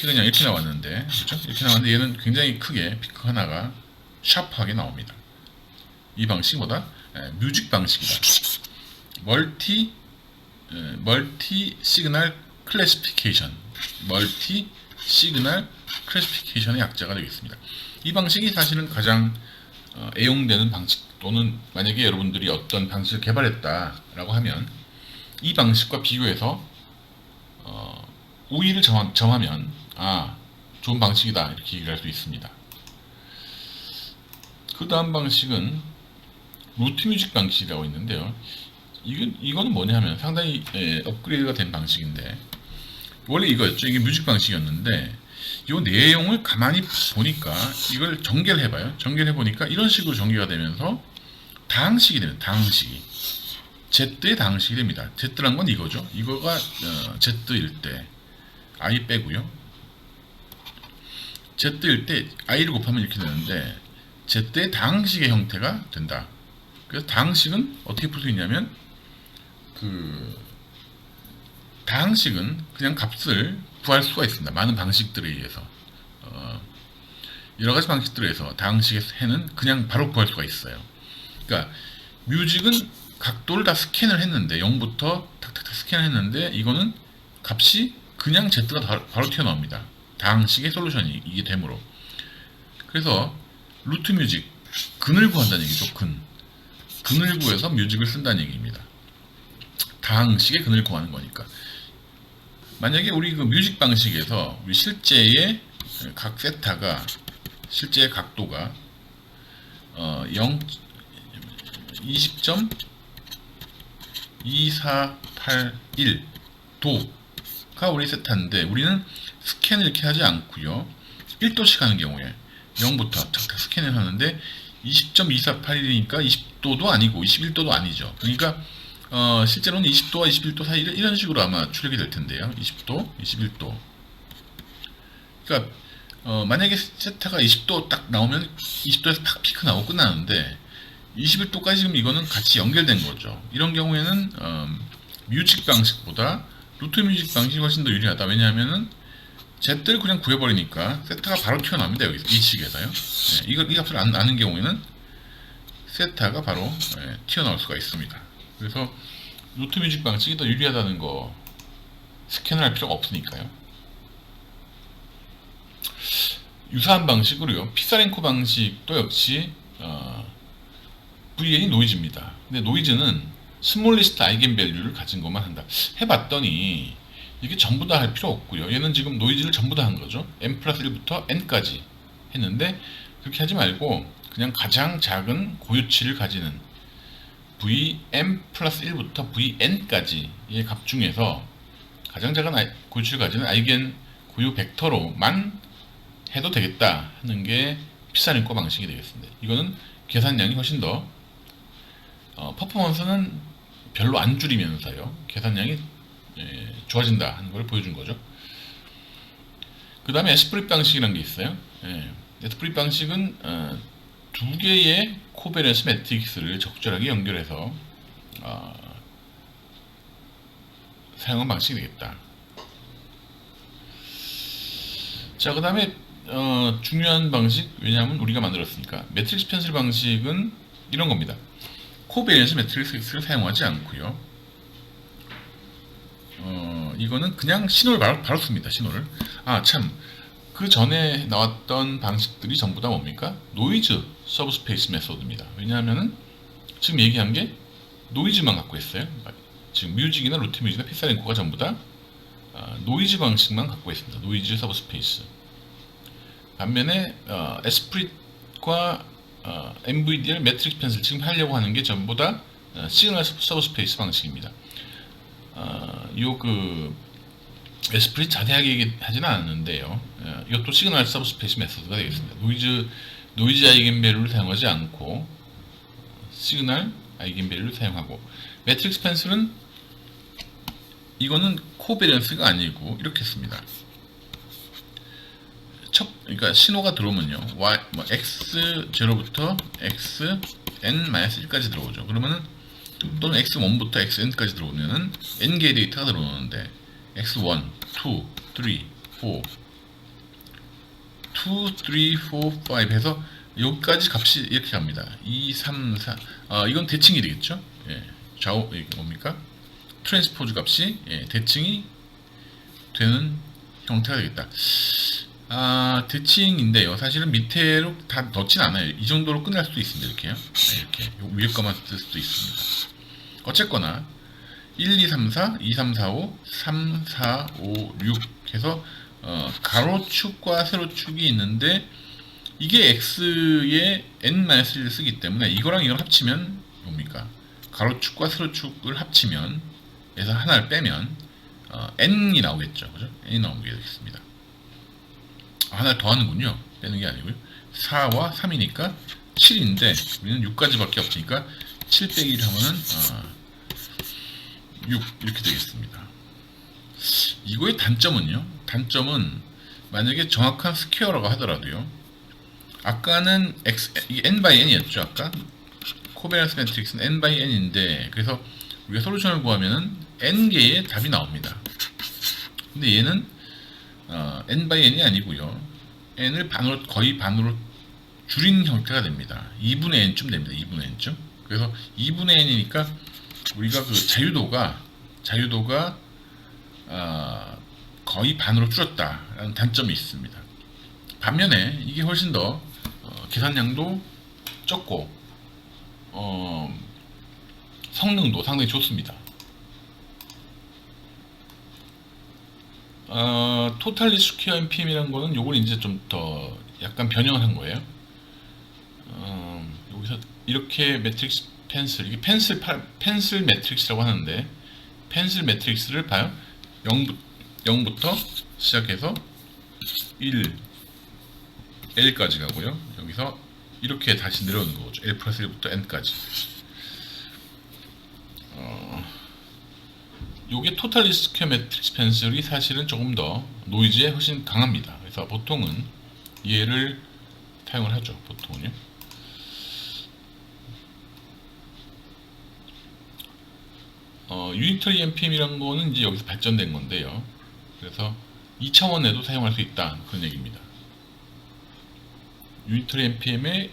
그냥 이렇게 나왔는데, 그렇죠? 이렇게 나왔는데 얘는 굉장히 크게 피크 하나가 샤프하게 나옵니다. 이 방식보다 뮤직 방식이다. 멀티 시그널 클래시피케이션, 멀티 시그널 클래시피케이션의 약자가 되겠습니다. 이 방식이 사실은 가장 애용되는 방식, 또는 만약에 여러분들이 어떤 방식을 개발했다라고 하면 이 방식과 비교해서 우위를 점하면 좋은 방식이다 이렇게 얘기를 할 수 있습니다. 그 다음 방식은 루트 뮤직 방식이라고 있는데요. 이거는 뭐냐 하면 상당히 업그레이드가 된 방식인데, 원래 이거였죠. 이게 뮤직 방식이었는데 이 내용을 가만히 보니까 이걸 전개를 해봐요. 전개를 해보니까 이런 식으로 전개가 되면서 다항식이 되면 다항식이 Z의 다항식이 됩니다. Z란 건 이거죠. 이거가 Z일 때 I 빼고요. Z일 때 i를 곱하면 이렇게 되는데 Z의 다항식의 형태가 된다. 그래서 다항식은 어떻게 풀 수 있냐면 그 다항식은 그냥 값을 구할 수가 있습니다. 많은 방식들에 의해서 여러 가지 방식들에 의해서 다항식의 해는 그냥 바로 구할 수가 있어요. 그러니까 뮤직은 각도를 다 스캔을 했는데 0부터 탁탁탁 스캔을 했는데 이거는 값이 그냥 Z가 바로 튀어나옵니다. 다항식의 솔루션이 이게 되므로. 그래서 루트 뮤직 근을 구한다는 얘기죠. 근을 구해서 뮤직을 쓴다는 얘기입니다. 다항식의 근을 구하는 거니까. 만약에 우리 그 뮤직 방식에서 우리 실제의 각 세타가 실제의 각도가 20.2481도가 우리 세타인데 우리는 스캔을 이렇게 하지 않고요. 1도씩 하는 경우에 0부터 탁탁 스캔을 하는데 20.2481이니까 20도도 아니고 21도도 아니죠. 그러니까 실제로는 20도와 21도 사이 이런 식으로 아마 출력이 될 텐데요. 20도, 21도. 그러니까 만약에 세타가 20도 딱 나오면 20도에서 팍 피크 나오고 끝나는데 21도까지 지금 이거는 같이 연결된 거죠. 이런 경우에는 뮤직 방식보다 루트 뮤직 방식이 훨씬 더 유리하다. 왜냐하면은 Z를 그냥 구해버리니까 세타가 바로 튀어나옵니다. 여기서 이 식에서요. 네, 이 값을 아는 경우에는 세타가 바로 튀어나올 수가 있습니다. 그래서 루트 뮤직 방식이 더 유리하다는 거 스캔을 할 필요가 없으니까요. 유사한 방식으로요. 피사렌코 방식도 역시 VN이 노이즈입니다. 근데 노이즈는 스몰리스트 아이겐밸류를 가진 것만 한다. 해봤더니 이게 전부 다 할 필요 없고요. 얘는 지금 노이즈를 전부 다 한 거죠. n 플러스 1부터 n까지 했는데 그렇게 하지 말고 그냥 가장 작은 고유치를 가지는 vm 플러스 1부터 vn까지의 값 중에서 가장 작은 고유치를 가지는 아이겐 고유 벡터로만 해도 되겠다 하는 게 피사렌코 방식이 되겠습니다. 이거는 계산량이 훨씬 더 퍼포먼스는 별로 안 줄이면서요. 계산량이 좋아진다 하는 걸 보여준 거죠. 그 다음에 에스프릿 방식이라는 게 있어요. 에스프릿 방식은 두 개의 코베런스 매트릭스를 적절하게 연결해서 사용한 방식이 되겠다. 자, 그 다음에 중요한 방식, 왜냐하면 우리가 만들었으니까. 매트릭스 펜슬 방식은 이런 겁니다. 코베런스 매트릭스를 사용하지 않고요. 이거는 그냥 신호를 바로 씁니다. 신호를. 참, 그 전에 나왔던 방식들이 전부 다 뭡니까? 노이즈 서브스페이스 메소드입니다. 왜냐하면은 지금 얘기한 게 노이즈만 갖고 있어요. 지금 뮤직이나 루트 뮤직이나 피사렌코가 전부 다 노이즈 방식만 갖고 있습니다. 노이즈 서브스페이스. 반면에 에스프릿과 MVDL 매트릭스 펜슬 지금 하려고 하는 게 전부 다 시그널 서브스페이스 방식입니다. 에스프릿 자세하게 얘기하지는 않았는데요. 이것도 시그널 서브스페이스 메소드가 되겠습니다. 노이즈 아이겐밸류를 사용하지 않고 시그널 아이겐밸류를 사용하고, 매트릭스 펜슬은 이거는 코베런스가 아니고 이렇게 씁니다. 그러니까 신호가 들어오면요, x0부터 xn-1까지 들어오죠. 그러면은 또는 x1부터 xn까지 들어오면은 n개의 데이터가 들어오는데 x1, 2, 3, 4 2, 3, 4, 5 해서 여기까지 값이 이렇게 갑니다. 2, 3, 4 이건 대칭이 되겠죠. 좌우 이게 뭡니까? 트랜스포즈 값이 대칭이 되는 형태가 되겠다. 대칭인데요. 사실은 밑에로 다 넣진 않아요. 이 정도로 끝날 수도 있습니다. 이렇게요. 이렇게 위에 거만 쓸 수도 있습니다. 어쨌거나 1, 2, 3, 4, 2, 3, 4, 5, 3, 4, 5, 6 해서 가로축과 세로축이 있는데 이게 x의 n-1을 쓰기 때문에 이거랑 이걸 합치면 뭡니까? 가로축과 세로축을 합치면 그래서 하나를 빼면 n이 나오겠죠. 그죠? n이 나오게 되겠습니다. 하나를 더하는군요. 빼는 게 아니고요. 4와 3이니까 7인데 우리는 6까지밖에 없으니까 7 빼기 1 하면은 6 이렇게 되겠습니다. 이거의 단점은요. 단점은 만약에 정확한 스퀘어라고 하더라도요. 아까는 n by n이었죠. 아까 코베리언스 매트릭스는 n by n인데, 그래서 우리가 솔루션을 구하면은 n 개의 답이 나옵니다. 근데 얘는 n by n이 아니고요. n을 반으로, 거의 반으로 줄인 형태가 됩니다. 2분의 n쯤 됩니다. 2분의 n쯤. 그래서 2분의 n이니까 우리가 그 자유도가 거의 반으로 줄었다라는 단점이 있습니다. 반면에 이게 훨씬 더 계산량도 적고 성능도 상당히 좋습니다. 토탈리 스퀘어 NPM이라는 거는 요걸 이제 좀 더 약간 변형을 한 거예요. 여기서 이렇게 매트릭스 펜슬, 이게 펜슬 매트릭스라고 하는데, 펜슬 매트릭스를 봐요. 0부터 시작해서 1, L까지 가고요. 여기서 이렇게 다시 내려오는 거죠. L 플러스 1부터 N까지. 요게 토탈리 스퀘어 매트릭스 펜슬이 사실은 조금 더 노이즈에 훨씬 강합니다. 그래서 보통은 얘를 사용을 하죠. 보통은요. 유니터리 NPM이라는 거는 이제 여기서 발전된 건데요. 그래서 2차원에도 사용할 수 있다, 그런 얘기입니다. 유니터리 NPM의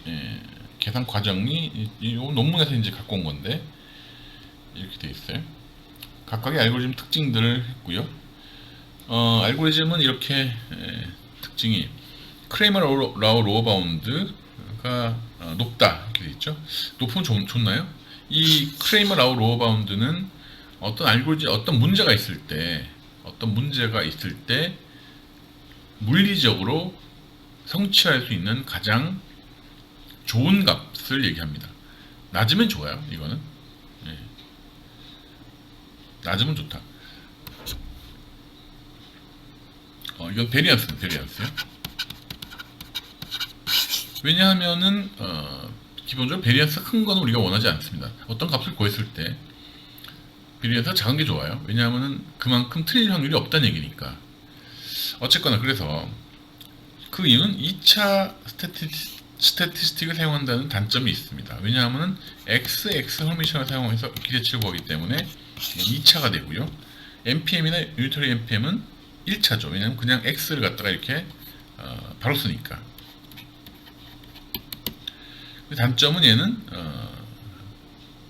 계산 과정이 이 논문에서 이제 갖고 온 건데, 이렇게 되어 있어요. 각각의 알고리즘 특징들을 했고요. 알고리즘은 이렇게 특징이 크레이머 라우 로어 바운드가 높다, 이렇게 되어 있죠. 높으면 좋나요? 이 크레이머 라우 로어 바운드는 어떤 알고리즘, 어떤 문제가 있을 때 물리적으로 성취할 수 있는 가장 좋은 값을 얘기합니다. 낮으면 좋아요. 이거는 낮으면 좋다. 이건 베리언스요. 왜냐하면은 기본적으로 베리언스 큰 거는 우리가 원하지 않습니다. 어떤 값을 구했을 때 베리언스가 작은 게 좋아요. 왜냐하면은 그만큼 틀릴 확률이 없다는 얘기니까. 어쨌거나 그래서 그 이유는 2차 스태티스틱을 사용한다는 단점이 있습니다. 왜냐하면은 XX 헐미션을 사용해서 기대치를 구하기 때문에 2차가 되고요. NPM이나 유니터리 NPM은 1차죠. 왜냐하면 그냥 X를 갖다가 이렇게 바로 쓰니까. 단점은 얘는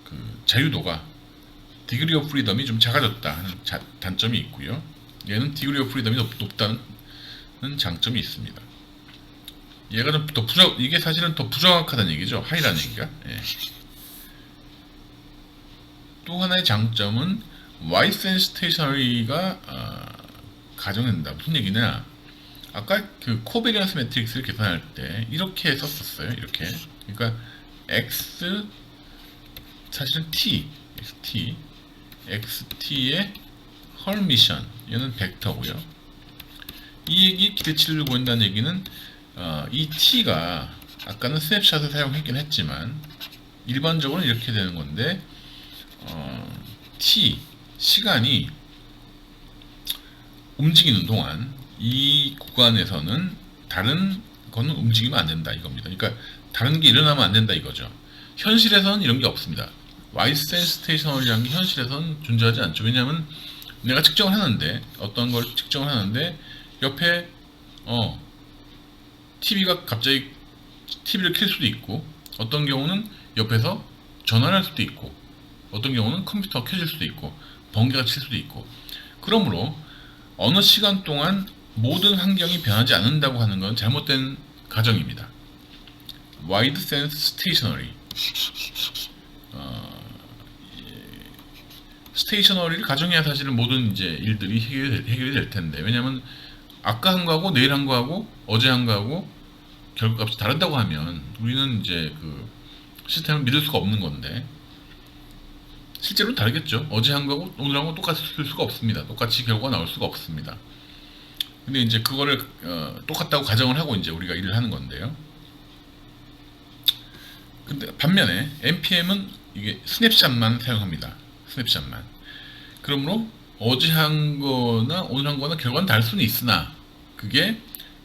그 자유도가 디그리 오브 프리덤이 좀 작아졌다 하는 단점이 있고요. 얘는 디그리 오브 프리덤이 높다는 장점이 있습니다. 얘가 좀 더 이게 사실은 더 부정확하다는 얘기죠. 하이라는 얘기가. 또 하나의 장점은 와이드 센시테이셔너리가 가정된다. 무슨 얘기냐? 아까 그 코베리언스 매트릭스를 계산할 때 이렇게 썼었어요. 이렇게. 그러니까 x 사실은 xt의 헐미션, 얘는 벡터고요. 이 얘기 기대치를 구한다는 얘기는 이 t가 아까는 스냅샷을 사용했긴 했지만 일반적으로는 이렇게 되는 건데 t 시간이 움직이는 동안 이 구간에서는 다른 거는 움직이면 안 된다 이겁니다. 그러니까 다른 게 일어나면 안 된다 이거죠. 현실에서는 이런 게 없습니다. 와이드 센시테이셔널이라는 게 현실에서는 존재하지 않죠. 왜냐하면 내가 측정을 하는데, 어떤 걸 측정을 하는데 옆에 TV가 갑자기 TV를 켤 수도 있고, 어떤 경우는 옆에서 전화를 할 수도 있고, 어떤 경우는 컴퓨터가 켜질 수도 있고, 번개가 칠 수도 있고. 그러므로 어느 시간 동안 모든 환경이 변하지 않는다고 하는 건 잘못된 가정입니다. 와이드 센스 스테이셔너리, 스테이셔너리를 가정해야 사실은 모든 이제 일들이 해결이 될 텐데, 왜냐면 아까 한 거하고 내일 한 거하고 어제 한 거하고 결과값이 다르다고 하면 우리는 이제 그 시스템을 믿을 수가 없는 건데, 실제로는 다르겠죠. 어제 한 거하고 오늘 한 거 똑같이 쓸 수가 없습니다. 똑같이 결과가 나올 수가 없습니다. 근데 이제 그거를 똑같다고 가정을 하고 이제 우리가 일을 하는 건데요. 근데 반면에 NPM은 이게 스냅샷만 사용합니다. 스냅샷만. 그러므로 어제 한 거나 오늘 한 거나 결과는 다를 수는 있으나 그게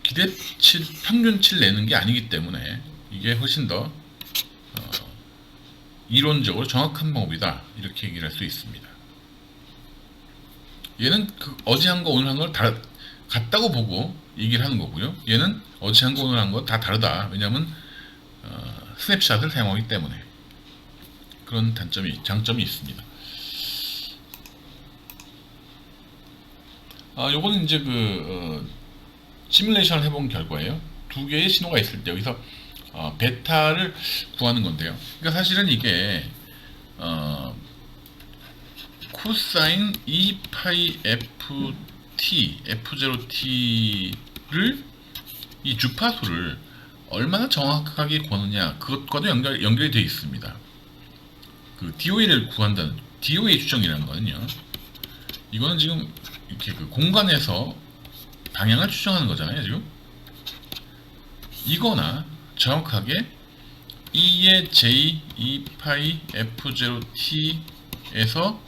기대치 평균치를 내는 게 아니기 때문에 이게 훨씬 더 이론적으로 정확한 방법이다 이렇게 얘기를 할 수 있습니다. 얘는 어제 한 거 오늘 한 걸 같다고 보고 얘기를 하는 거고요. 얘는 어제 한 거 오늘 한 거 다 다르다. 왜냐하면 스냅샷을 사용하기 때문에 그런 장점이 있습니다. 요거는 이제 시뮬레이션을 해본 결과예요. 두 개의 신호가 있을 때 여기서 베타를 구하는 건데요. 그러니까 사실은 이게 코사인 2파이 ft f0t를 이 주파수를 얼마나 정확하게 구하느냐 그것과도 연결이 되어 있습니다. DOA를 구한다는 DOA 추정이라는 거는요. 이거는 지금 이렇게 공간에서 방향을 추정하는 거잖아요, 지금. 이거나 정확하게 2의 j 2파이 f0t에서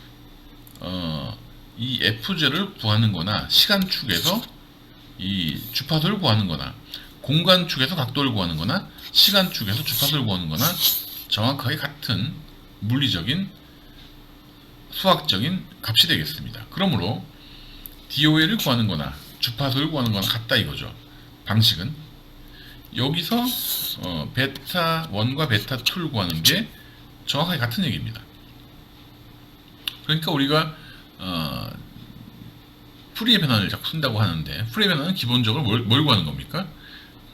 이 f0를 구하는 거나 시간축에서 이 주파수를 구하는 거나 공간축에서 각도를 구하는 거나 시간축에서 주파수를 구하는 거나 정확하게 같은 물리적인 수학적인 값이 되겠습니다. 그러므로 DOA를 구하는 거나 주파수를 구하는 거나 같다 이거죠. 방식은 여기서 베타 1과 베타 2를 구하는 게 정확하게 같은 얘기입니다. 그러니까 우리가 푸리에 변환을 자꾸 쓴다고 하는데 푸리에 변환은 기본적으로 뭘 구하는 겁니까?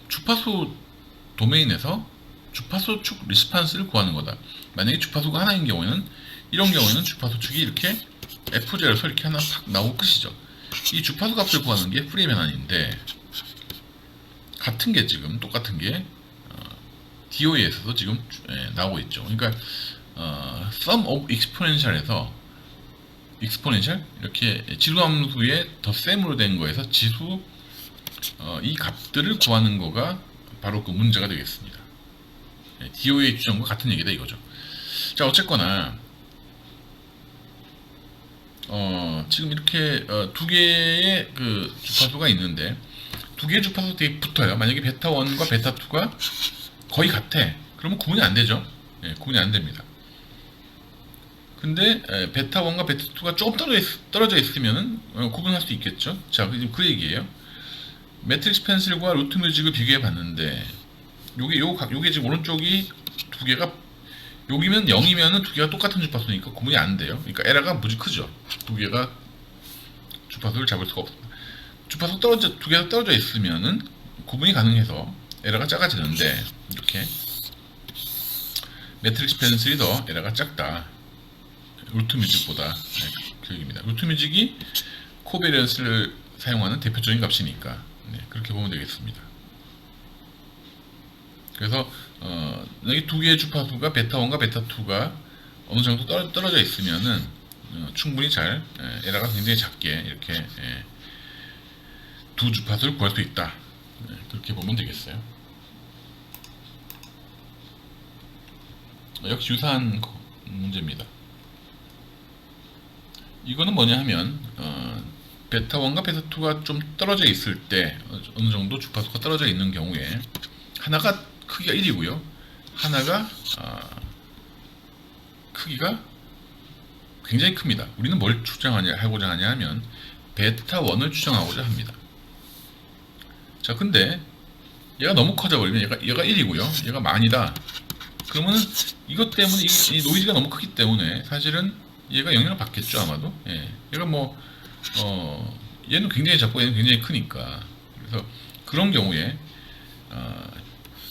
주파수 도메인에서 주파수 축 리스판스를 구하는 거다. 만약에 주파수가 하나인 경우에는 이런 경우에는 주파수 축이 이렇게 F0에서 이렇게 하나 탁 나오고 끝이죠. 이 주파수 값을 구하는 게 푸리에 변환인데 같은 게 지금 똑같은 게 DOA에서도 지금 나오고 있죠. 그러니까 sum of exponential에서 exponential 이렇게 지수함수의 덧셈으로 된 거에서 지수 이 값들을 구하는 거가 바로 그 문제가 되겠습니다. DOA 추정과 같은 얘기다 이거죠. 자 어쨌거나 지금 이렇게 두 개의 주파수가 있는데 두 개의 주파수 되게 붙어요. 만약에 베타 1과 베타 2가 거의 같아. 그러면 구분이 안 되죠. 구분이 안 됩니다. 근데 베타 1과 베타 2가 조금 떨어져 있으면은 구분할 수 있겠죠. 자, 그 얘기예요. 매트릭스 펜슬과 루트 뮤직을 비교해 봤는데 요게 지금 오른쪽이 두 개가 여기면 0이면은 두 개가 똑같은 주파수니까 구분이 안 돼요. 그러니까 에러가 무지 크죠. 두 개가 주파수를 잡을 수가 없습니다. 주파수 두 개가 떨어져 있으면은 구분이 가능해서 에러가 작아지는데 이렇게 매트릭스 펜슬이 더 에러가 작다. 루트 뮤직보다 그 얘기입니다. 루트 뮤직이 코베리언스를 사용하는 대표적인 값이니까 그렇게 보면 되겠습니다. 그래서 여기 두 개의 주파수가 베타 1과 베타 2가 어느 정도 떨어져 있으면은 충분히 잘 에러가 굉장히 작게 이렇게 두 주파수를 구할 수 있다. 그렇게 보면 되겠어요. 역시 유사한 문제입니다. 이거는 뭐냐 하면 베타 1과 베타 2가 좀 떨어져 있을 때 어느 정도 주파수가 떨어져 있는 경우에 하나가 크기가 1이고요. 하나가 크기가 굉장히 큽니다. 우리는 뭘 하고자 하냐 하면 베타 1을 추정하고자 합니다. 자, 근데 얘가 너무 커져 버리면 얘가 1이고요. 얘가 만이다. 그러면은 이것 때문에 이 노이즈가 너무 크기 때문에 사실은 얘가 영향을 받겠죠, 아마도. 얘가 얘는 굉장히 작고 얘는 굉장히 크니까. 그래서 그런 경우에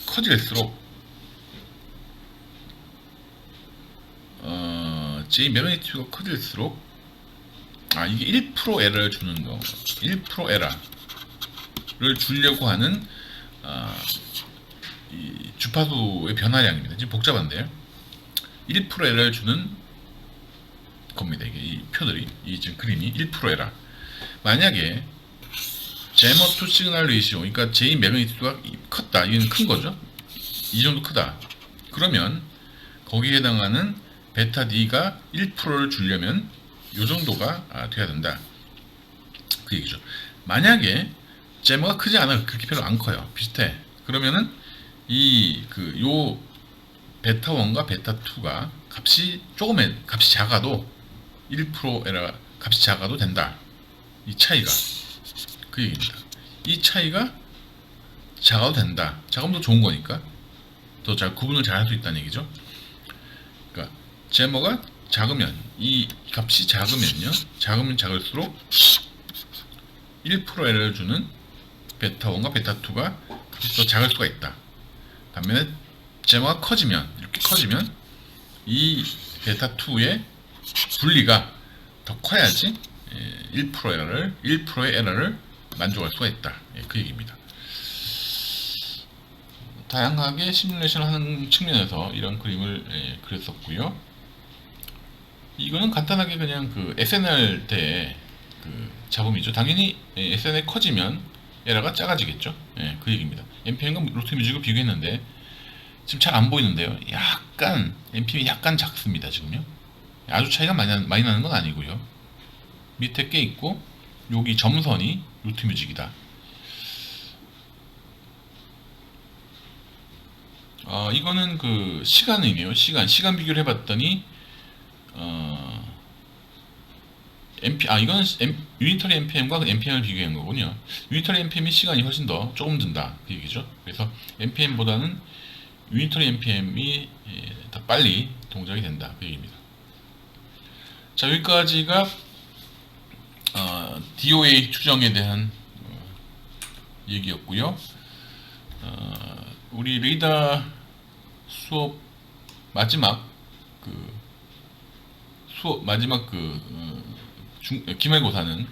커질수록 J 매그니튜드가 커질수록 이게 1% 에러를 주는 거, 1% 에러를 주려고 하는 이 주파수의 변화량입니다. 지금 복잡한데요. 1% 에러를 주는 겁니다. 이게 이 표들이 지금 그림이 1% 에러. 만약에 제머 투 시그널 레이시오, 그러니까 J 매그니튜드가 컸다. 이건 큰 거죠. 이 정도 크다. 그러면 거기에 해당하는 베타 D가 1%를 주려면 이 정도가 돼야 된다. 그 얘기죠. 만약에 제머가 크지 않아요. 그렇게 별로 안 커요. 비슷해. 그러면은 요 베타 1과 베타 2가 값이 작아도 1% 에라 값이 작아도 된다. 이 차이가 그 얘기입니다. 이 차이가 작아도 된다. 작으면 더 좋은 거니까 더 잘 구분을 잘 할 수 있다는 얘기죠. 그러니까 제머가 작으면 이 값이 작으면 작을수록 1% 에러를 주는 베타 1과 베타 2가 값이 더 작을 수가 있다. 반면에 제머가 이렇게 커지면 이 베타 2의 분리가 더 커야지 1%의 에러를 만족할 수가 있다. 그 얘기입니다. 다양하게 시뮬레이션을 하는 측면에서 이런 그림을 그렸었고요. 이거는 간단하게 그냥 그 SNR 때 그 잡음이죠. 당연히 SNR이 커지면 에러가 작아지겠죠. 그 얘기입니다. NPM과 로트 뮤직을 비교했는데 지금 잘 안 보이는데요. 약간 NPM이 약간 작습니다. 지금요. 아주 차이가 많이 나는 건 아니고요. 밑에 꽤 있고 여기 점선이 루트 뮤직이다. 이거는 그 시간이네요. 시간 비교를 해봤더니 이거는 유니터리 NPM과 NPM을 비교한 거군요. 유니터리 NPM이 시간이 훨씬 조금 든다 그 얘기죠. 그래서 NPM보다는 유니터리 NPM이 더 빨리 동작이 된다 그 얘기입니다. 자, 여기까지가 DOA 추정에 대한 얘기였고요. 우리 레이더 수업 마지막 기말고사는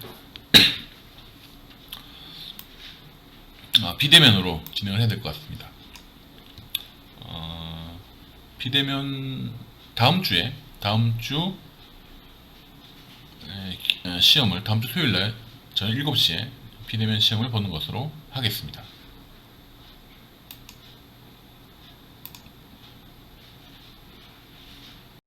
비대면으로 진행을 해야 될 것 같습니다. 비대면 다음 주 시험을 다음 주 토요일날 저녁 7시에 비대면 시험을 보는 것으로 하겠습니다.